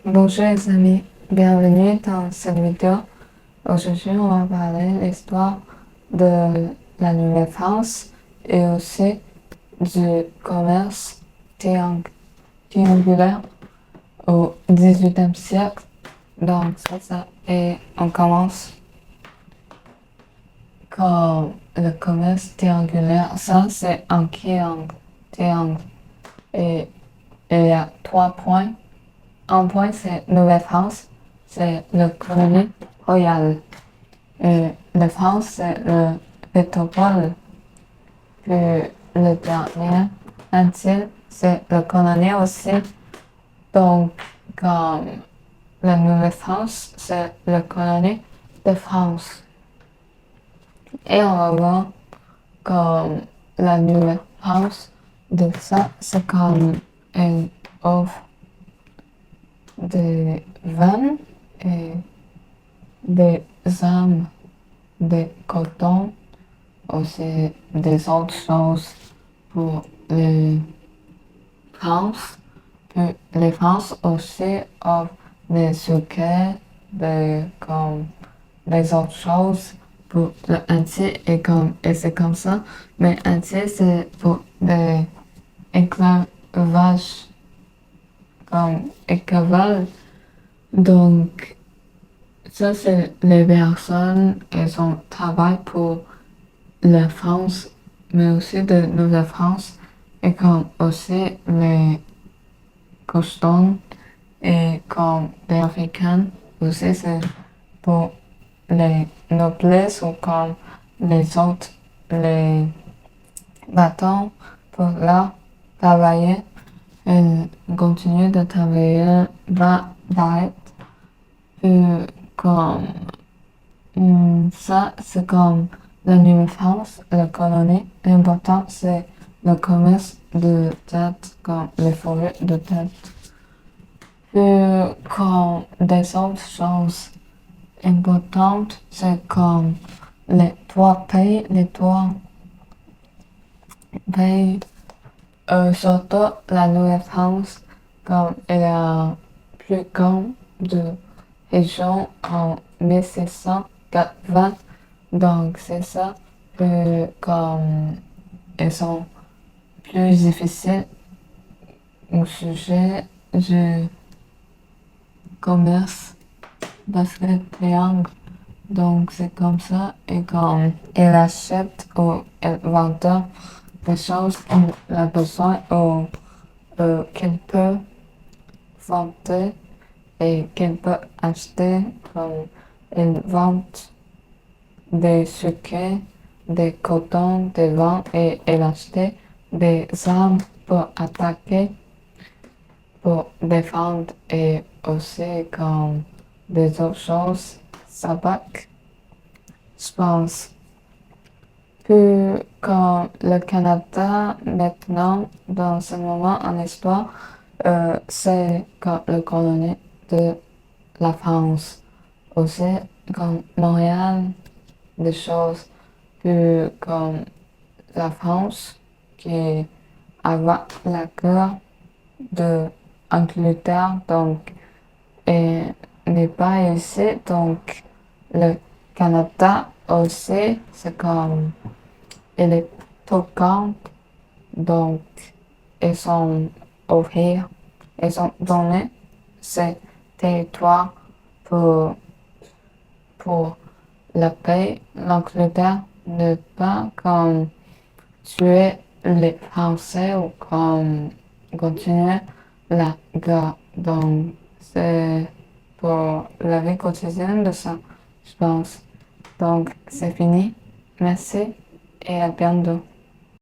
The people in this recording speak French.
Bonjour les amis, bienvenue dans cette vidéo. Aujourd'hui, on va parler de l'histoire de la Nouvelle-France et aussi du commerce triangulaire au XVIIIe siècle. Donc, et on commence comme le commerce triangulaire. Ça, c'est un triangle. Et il y a 3 points. Un point, c'est Nouvelle-France, c'est le colonie royale. Et la France, c'est le métropole. Puis le dernier, Antille, c'est le colonie aussi. Donc, comme la Nouvelle-France, c'est le colonie de France. Et on va voir comme la Nouvelle-France de ça, c'est comme une offre des vannes et des armes, des cotons, aussi des autres choses pour les France. Puis les France aussi offrent des sucres, comme des autres choses pour le entier et c'est comme ça. Mais entier c'est pour des esclavages comme esclavage. Donc ça c'est les personnes elles ont travaillent pour la France, mais aussi de Nouvelle-France et comme aussi les costumes et comme les Africains aussi c'est pour les noblesses ou comme les autres, les bâtons pour là travailler et continuer de travailler va être comme ça c'est comme la Nouvelle-France, la colonie. L'important c'est le commerce de tête comme les forêts de tête. Comme des autres choses importantes, c'est comme les 3 pays, surtout la Nouvelle-France, comme elle a plus grande de région en 1680, donc c'est ça, comme elles sont plus difficiles au sujet du commerce parce que triangle. Donc c'est comme ça et quand elle achète ou elle vend des choses qu'elle a besoin ou qu'elle peut vendre et qu'elle peut acheter comme elle vend des sucres, des cotons, des vins et elle achète des armes pour attaquer, pour défendre et aussi comme des autres choses, tabac, je pense. Puis quand le Canada maintenant, dans ce moment en histoire, c'est comme le colonie de la France. Aussi comme Montréal, des choses plus comme la France qui avant la guerre de Angleterre donc et n'est pas ici donc le Canada aussi c'est comme il est tout grand donc ils sont ouverts ils ont donné ces territoires pour pour la paix. L'Angleterre ne pas comme tuer les Français ou comme continuer la guerre. Donc, c'est pour la vie quotidienne de ça, je pense. Donc, c'est fini. Merci et à bientôt.